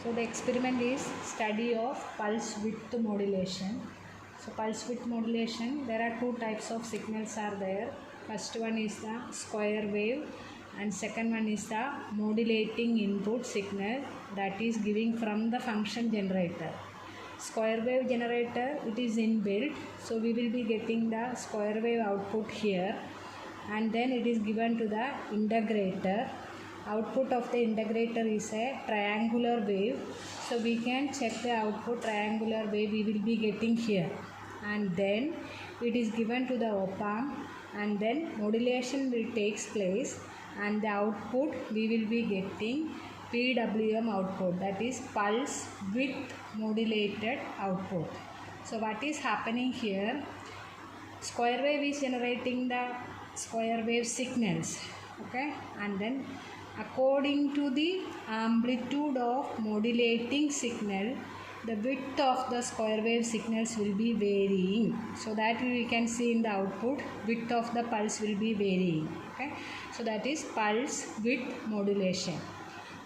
So the experiment is study of pulse width modulation. So pulse width modulation, there are two types of signals are there. First one is the square wave and second one is the modulating input signal that is giving from the function generator. Square wave generator, it is inbuilt, so we will be getting the square wave output here, and then it is given to the integrator. Output of the integrator is a triangular wave, so we can check the output triangular wave we will be getting here, and then it is given to the op-amp, and then modulation will takes place, and the output we will be getting PWM output, that is pulse width modulated output. So what is happening here, square wave is generating the square wave signals, okay, and then according to the amplitude of modulating signal, the width of the square wave signals will be varying, so that we can see in the output width of the pulse will be varying, okay. So that is pulse width modulation.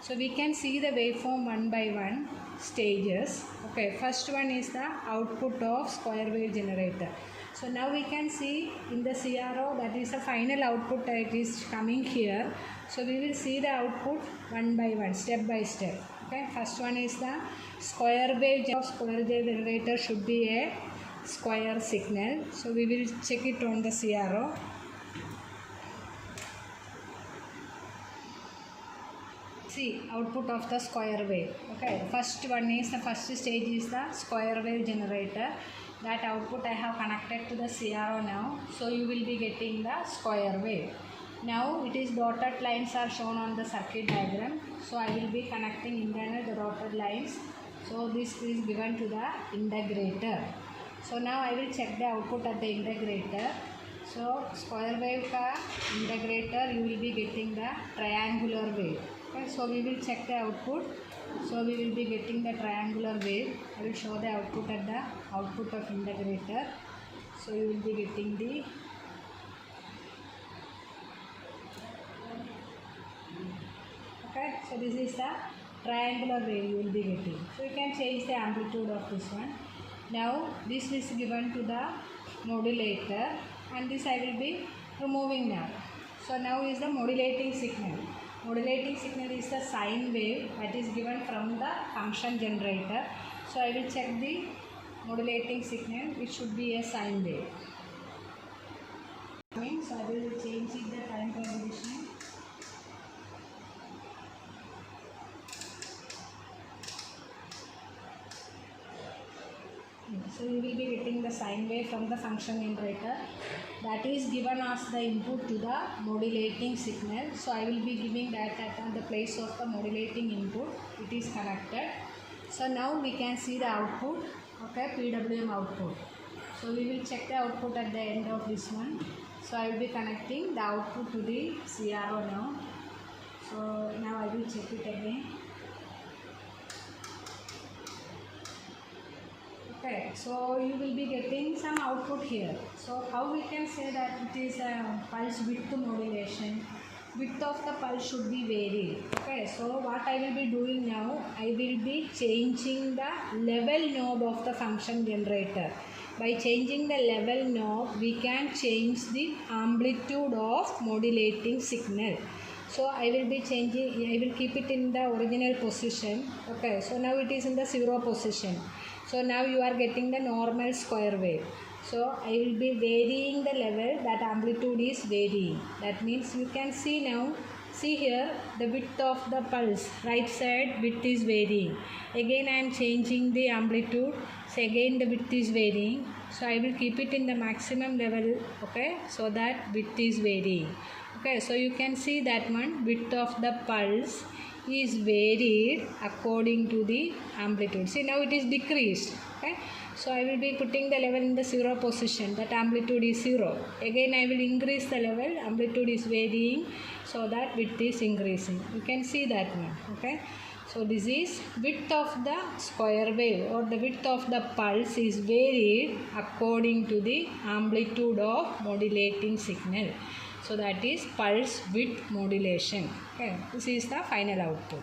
So we can see the waveform one by one stages, okay. First one is the output of square wave generator. So now we can see in the CRO, that is the final output that is coming here. So we will see the output one by one, step by step, okay. First one is the square wave generator should be a square signal. So we will check it on the CRO. See output of the square wave, okay. First stage is the square wave generator. That output I have connected to the CRO now, so you will be getting the square wave. Now it is dotted lines are shown on the circuit diagram, so I will be connecting internal the dotted lines. So this is given to the integrator. So now I will check the output at the integrator. So square wave ka integrator, you will be getting the triangular wave, okay. So we will check the output. So we will be getting the triangular wave. I will show the output at the output of integrator. So you will be getting the okay. So this is the triangular wave you will be getting. So you can change the amplitude of this one. Now this is given to the modulator, and this I will be removing now. So now is the modulating signal. Modulating signal is the sine wave that is given from the function generator. So I will check the modulating signal, it should be a sine wave. So I will change it the time condition. So you will be getting the sine wave from the function generator that is given as the input to the modulating signal. So I will be giving that at the place of the modulating input. It is connected. So now we can see the output, okay, PWM output. So we will check the output at the end of this one. So I will be connecting the output to the CRO now. So now I will check it again. Okay, so you will be getting some output here. So how we can say that it is a pulse width modulation? Width of the pulse should be varied. Okay, so what I will be doing now, I will be changing the level knob of the function generator. By changing the level knob, we can change the amplitude of modulating signal. So I will be changing, I will keep it in the original position. Okay, so now it is in the 0 position. So now you are getting the normal square wave. So I will be varying the level, that amplitude is varying. That means you can see now, see here the width of the pulse, right side width is varying. Again I am changing the amplitude, so again the width is varying. So I will keep it in the maximum level, okay, so that width is varying. Okay, so you can see that one, width of the pulse is varied according to the amplitude. See now it is decreased, okay. So I will be putting the level in the 0 position, that amplitude is 0. Again I will increase the level, amplitude is varying, so that width is increasing. You can see that one, okay. So this is width of the square wave or the width of the pulse is varied according to the amplitude of modulating signal. So that is pulse width modulation. Okay, this is the final output.